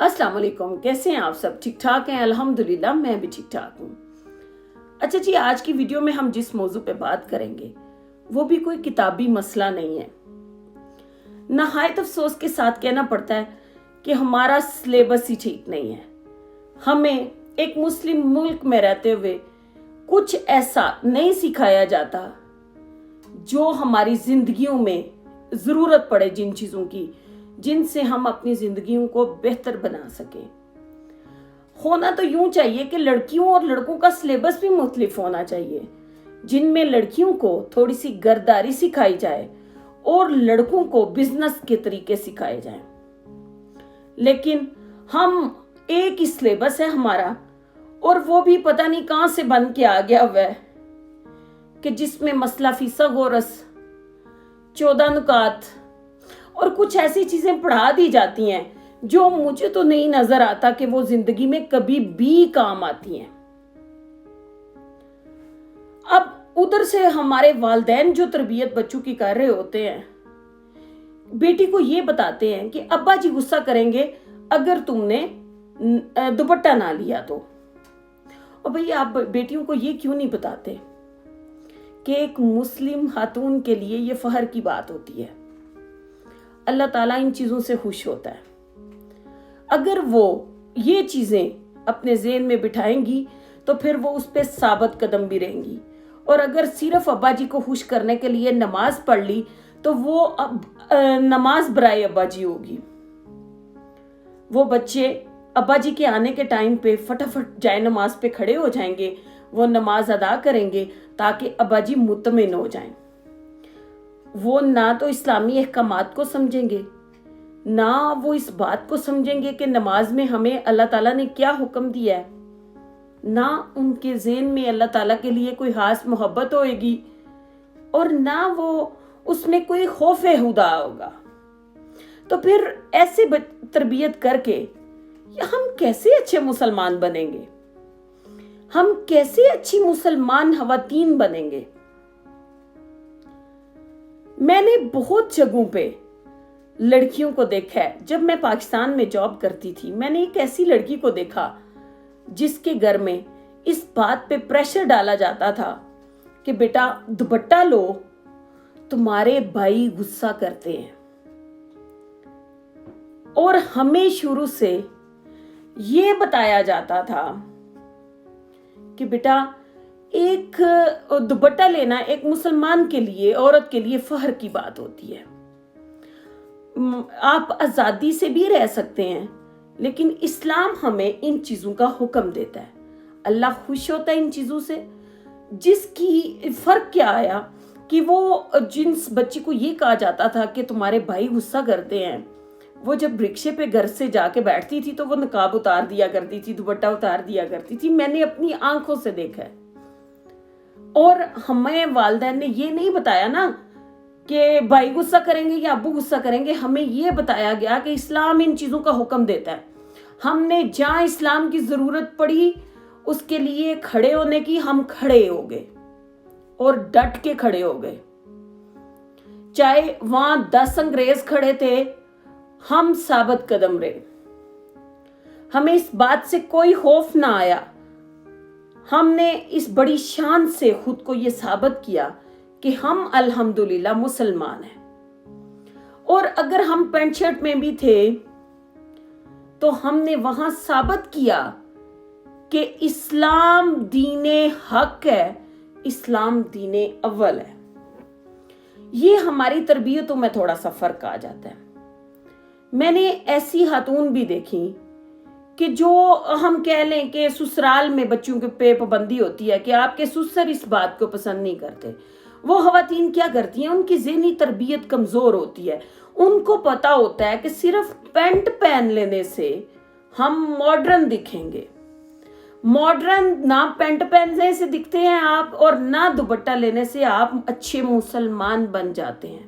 अस्सलाम वालेकुम। कैसे हैं आप सब? ठीक ठाक हैं? अल्हम्दुलिल्लाह मैं भी ठीक ठाक हूँ। अच्छा जी, आज की वीडियो में हम जिस मौजू पे बात करेंगे वो भी कोई किताबी मसला नहीं है। नहायत अफसोस के साथ कहना पड़ता है कि हमारा सिलेबस ही ठीक नहीं है। हमें एक मुस्लिम मुल्क में रहते हुए कुछ ऐसा नहीं सिखाया जाता जो हमारी जिंदगियों में जरूरत पड़े, जिन चीजों की जिनसे हम अपनी जिंदगियों को बेहतर बना सकें। होना तो यूं चाहिए कि लड़कियों और लड़कों का सिलेबस भी मुख्तलिफ होना चाहिए, जिनमें लड़कियों को थोड़ी सी गर्दारी सिखाई जाए और लड़कों को बिजनेस के तरीके सिखाए जाएं। लेकिन हम एक ही सिलेबस है हमारा, और वो भी पता नहीं कहां से बन के आ गया हुआ है कि जिसमें मसला फीसा गोरस, 14 नुकात और कुछ ऐसी चीजें पढ़ा दी जाती हैं जो मुझे तो नहीं नजर आता कि वो जिंदगी में कभी भी काम आती हैं। अब उधर से हमारे वालिदैन जो तरबियत बच्चों की कर रहे होते हैं, बेटी को ये बताते हैं कि अब्बा जी गुस्सा करेंगे अगर तुमने दुपट्टा ना लिया तो। और भैया आप बेटियों को ये क्यों नहीं बताते कि एक मुस्लिम खातून के लिए ये फख्र की बात होती है। अल्लाह ताला इन चीजों से खुश होता है। अगर वो ये चीजें अपने ज़हन में बिठाएंगी तो फिर वो उस पर साबित कदम भी रहेंगी। और अगर सिर्फ अब्बा जी को खुश करने के लिए नमाज पढ़ ली तो वो अब नमाज बराए अब्बा जी होगी। वो बच्चे अब्बा जी के आने के टाइम पे फटाफट जाए नमाज पे खड़े हो जाएंगे, वो नमाज अदा करेंगे ताकि अब्बा जी मुतमिन हो जाएं। वो ना तो इस्लामी अहकामात को समझेंगे, ना वो इस बात को समझेंगे कि नमाज में हमें अल्लाह ताला ने क्या हुक्म दिया है, ना उनके ज़हन में अल्लाह ताला के लिए कोई खास मोहब्बत होएगी, और ना वो उसमें कोई खौफ खुदा होगा। तो फिर ऐसे तरबियत करके हम कैसे अच्छे मुसलमान बनेंगे? हम कैसे अच्छी मुसलमान खवातीन बनेंगे? मैंने बहुत जगहों पे लड़कियों को देखा है। जब मैं पाकिस्तान में जॉब करती थी, मैंने एक ऐसी लड़की को देखा जिसके घर में इस बात पे प्रेशर डाला जाता था कि बेटा दुपट्टा लो, तुम्हारे भाई गुस्सा करते हैं। और हमें शुरू से ये बताया जाता था कि बेटा एक दुपट्टा लेना एक मुसलमान के लिए, औरत के लिए फख्र की बात होती है। आप आजादी से भी रह सकते हैं, लेकिन इस्लाम हमें इन चीजों का हुक्म देता है। अल्लाह खुश होता है इन चीजों से। जिसकी फर्क क्या आया कि वो जिस बच्ची को ये कहा जाता था कि तुम्हारे भाई गुस्सा करते हैं, वो जब रिक्शे पे घर से जाके बैठती थी तो वो नकाब उतार दिया करती थी, दुपट्टा उतार दिया करती थी। मैंने अपनी आंखों से देखा है। और हमें वालिदैन ने ये नहीं बताया ना कि भाई गुस्सा करेंगे या अब्बू गुस्सा करेंगे। हमें ये बताया गया कि इस्लाम इन चीजों का हुक्म देता है। हमने जहां इस्लाम की जरूरत पड़ी उसके लिए खड़े होने की, हम खड़े हो गए और डट के खड़े हो गए। चाहे वहां 10 अंग्रेज खड़े थे, हम साबित कदम रहे। हमें इस बात से कोई खौफ ना आया। हमने इस बड़ी शान से खुद को ये साबित किया कि हम अल्हम्दुलिल्लाह मुसलमान हैं। और अगर हम पैंट शर्ट में भी थे तो हमने वहां साबित किया कि इस्लाम दीने हक है, इस्लाम दीने अव्वल है। ये हमारी तरबियतों में थोड़ा सा फर्क आ जाता है। मैंने ऐसी खातून भी देखी कि जो हम कह लें कि ससुराल में बच्चों के पे पाबंदी होती है कि आपके ससुर इस बात को पसंद नहीं करते। वो खवातीन क्या करती हैं, उनकी ज़हनी तरबियत कमजोर होती है। उनको पता होता है कि सिर्फ पैंट पहन लेने से हम मॉडर्न दिखेंगे। मॉडर्न ना पैंट पहनने से दिखते हैं आप, और ना दुपट्टा लेने से आप अच्छे मुसलमान बन जाते हैं।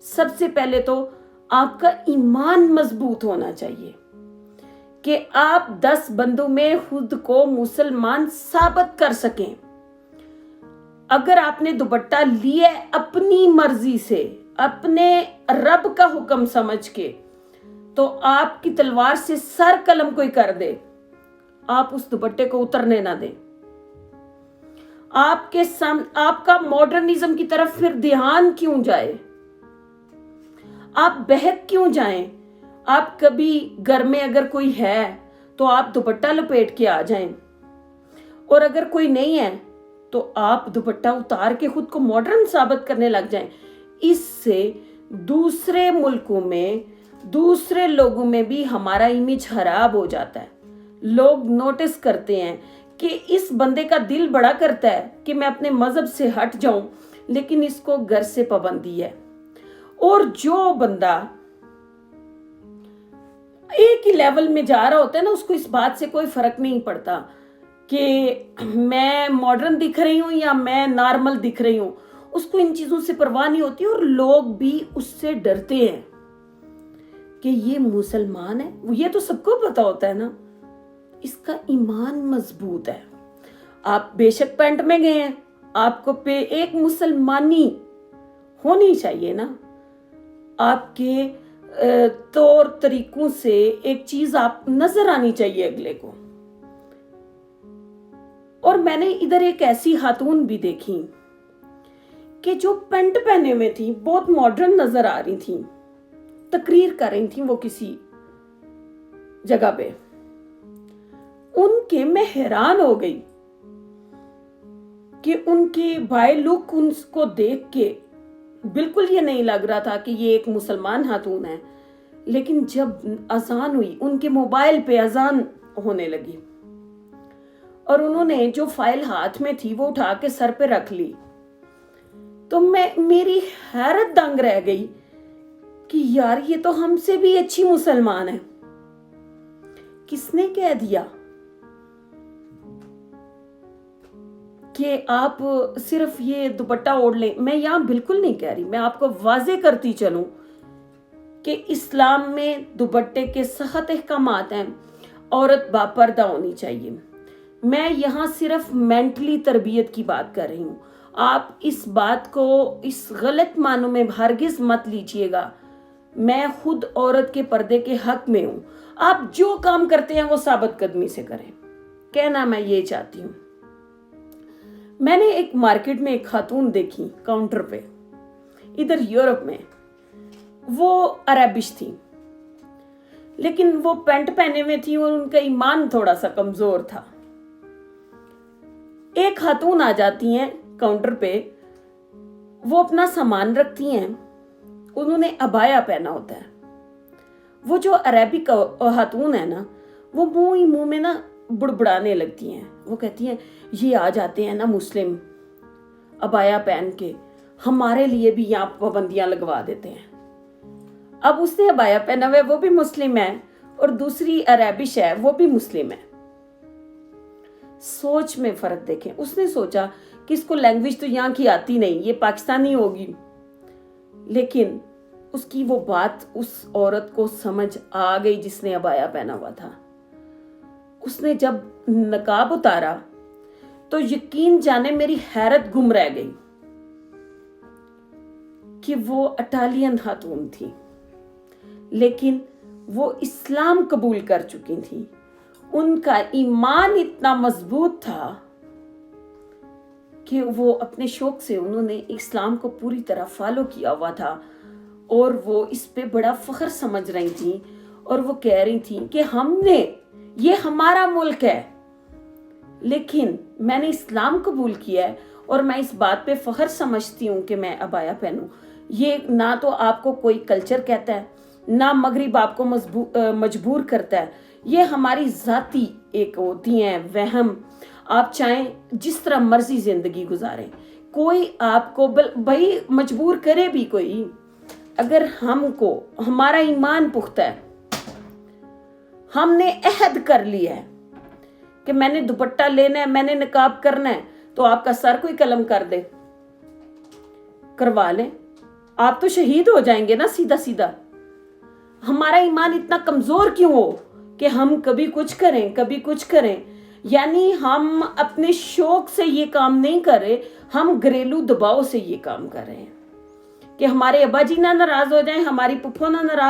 सबसे पहले तो आपका ईमान मजबूत होना चाहिए कि आप 10 बंदों में खुद को मुसलमान साबित कर सकें। अगर आपने दुपट्टा लिया अपनी मर्जी से, अपने रब का हुक्म समझ के, تو آپ کی تلوار سے سر قلم کوئی کر دے، آپ اس دوپٹے کو اترنے نہ دیں۔ آپ کا ماڈرنزم کی طرف پھر دھیان کیوں جائے؟ آپ بہک کیوں جائیں؟ آپ کبھی گھر میں اگر کوئی ہے تو آپ دوپٹہ لپیٹ کے آ جائیں، اور اگر کوئی نہیں ہے تو آپ دوپٹہ اتار کے خود کو ماڈرن ثابت کرنے لگ جائیں۔ اس سے دوسرے ملکوں میں، دوسرے لوگوں میں بھی ہمارا امیج خراب ہو جاتا ہے۔ لوگ نوٹس کرتے ہیں کہ اس بندے کا دل بڑا کرتا ہے کہ میں اپنے مذہب سے ہٹ جاؤں، لیکن اس کو گھر سے پابندی ہے۔ اور جو بندہ ایک ہی لیول میں جا رہا ہوتا ہے نا، اس کو اس بات سے کوئی فرق نہیں پڑتا کہ میں ماڈرن دکھ رہی ہوں یا میں نارمل دکھ رہی ہوں، اس کو ان چیزوں سے پرواہ نہیں ہوتی۔ اور لوگ بھی اس سے ڈرتے ہیں کہ یہ مسلمان ہے، یہ تو سب کو پتا ہوتا ہے نا، اس کا ایمان مضبوط ہے۔ آپ بے شک پینٹ میں گئے ہیں، آپ کو پہ ایک مسلمانی ہونی چاہیے نا، آپ کے طور طریقوں سے ایک چیز آپ نظر آنی چاہیے اگلے کو۔ اور میں نے ادھر ایک ایسی خاتون بھی دیکھی کہ جو پینٹ پہنے ہوئے تھی، بہت ماڈرن نظر آ رہی تھی، تقریر کر رہی تھی وہ کسی جگہ پہ۔ ان کے میں حیران ہو گئی کہ ان کی بائی لک ان کو دیکھ کے بالکل یہ نہیں لگ رہا تھا کہ یہ ایک مسلمان خاتون ہے، لیکن جب اذان ہوئی ان کے موبائل پہ اذان ہونے لگی اور انہوں نے جو فائل ہاتھ میں تھی وہ اٹھا کے سر پہ رکھ لی، تو میری حیرت دنگ رہ گئی کہ یار یہ تو ہم سے بھی اچھی مسلمان ہے۔ کس نے کہہ دیا کہ آپ صرف یہ دوپٹہ اوڑھ لیں؟ میں یہاں بالکل نہیں کہہ رہی، میں آپ کو واضح کرتی چلوں کہ اسلام میں دوپٹے کے سخت احکامات ہیں، عورت باپردہ ہونی چاہیے۔ میں یہاں صرف مینٹلی تربیت کی بات کر رہی ہوں، آپ اس بات کو اس غلط معنوں میں ہرگز مت لیجئے گا۔ میں خود عورت کے پردے کے حق میں ہوں، آپ جو کام کرتے ہیں وہ ثابت قدمی سے کریں، کہنا میں یہ چاہتی ہوں۔ میں نے ایک مارکیٹ میں ایک خاتون دیکھی کاؤنٹر پہ، ادھر یورپ میں، وہ عربش تھی لیکن وہ پینٹ پہنے ہوئے تھی اور ان کا ایمان تھوڑا سا کمزور تھا۔ ایک خاتون آ جاتی ہیں کاؤنٹر پہ، وہ اپنا سامان رکھتی ہیں، انہوں نے عبایا پہنا ہوتا ہے۔ وہ جو عربی خاتون ہے نا، وہ منہ میں نا بڑبڑانے لگتی ہیں، وہ کہتی ہیں یہ آ جاتے ہیں نا مسلم عبایا پہن کے، ہمارے لیے بھی یہاں پابندیاں لگوا دیتے ہیں۔ اب اس نے عبایا پہنا ہوا ہے، وہ بھی مسلم ہے، اور دوسری عربش ہے، وہ بھی مسلم ہے۔ سوچ میں فرق دیکھیں، اس نے سوچا کہ اس کو لینگویج تو یہاں کی آتی نہیں، یہ پاکستانی ہوگی، لیکن اس کی وہ بات اس عورت کو سمجھ آ گئی جس نے عبایا پہنا ہوا تھا۔ اس نے جب نقاب اتارا تو یقین جانے میری حیرت گم رہ گئی کہ وہ اٹالین خاتون تھی، لیکن وہ اسلام قبول کر چکی تھی۔ ان کا ایمان اتنا مضبوط تھا کہ وہ اپنے شوق سے انہوں نے اسلام کو پوری طرح فالو کیا ہوا تھا، اور وہ اس پہ بڑا فخر سمجھ رہی تھیں، اور وہ کہہ رہی تھیں کہ یہ ہمارا ملک ہے، لیکن میں نے اسلام قبول کیا ہے اور میں اس بات پہ فخر سمجھتی ہوں کہ میں عبایا پہنوں۔ یہ نہ تو آپ کو کوئی کلچر کہتا ہے، نہ مغرب آپ کو مجبور کرتا ہے، یہ ہماری ذاتی ایک ہوتی ہیں وہم۔ آپ چاہیں جس طرح مرضی زندگی گزاریں، کوئی آپ کو بھائی مجبور کرے بھی کوئی، اگر ہمارا ایمان پختہ ہے، ہم نے عہد کر لیا ہے کہ میں نے دوپٹہ لینا ہے، میں نے نقاب کرنا ہے، تو آپ کا سر کوئی قلم کر دے، کروا لیں، آپ تو شہید ہو جائیں گے نا سیدھا سیدھا۔ ہمارا ایمان اتنا کمزور کیوں ہو کہ ہم کبھی کچھ کریں کبھی کچھ کریں؟ یعنی ہم اپنے شوق سے یہ کام نہیں کر رہے، ہم گھریلو دباؤ سے یہ کام کر رہے ہیں کہ ہمارے ابا جی نہ ناراض ہو جائیں، ہماری پپھو نہ ناراض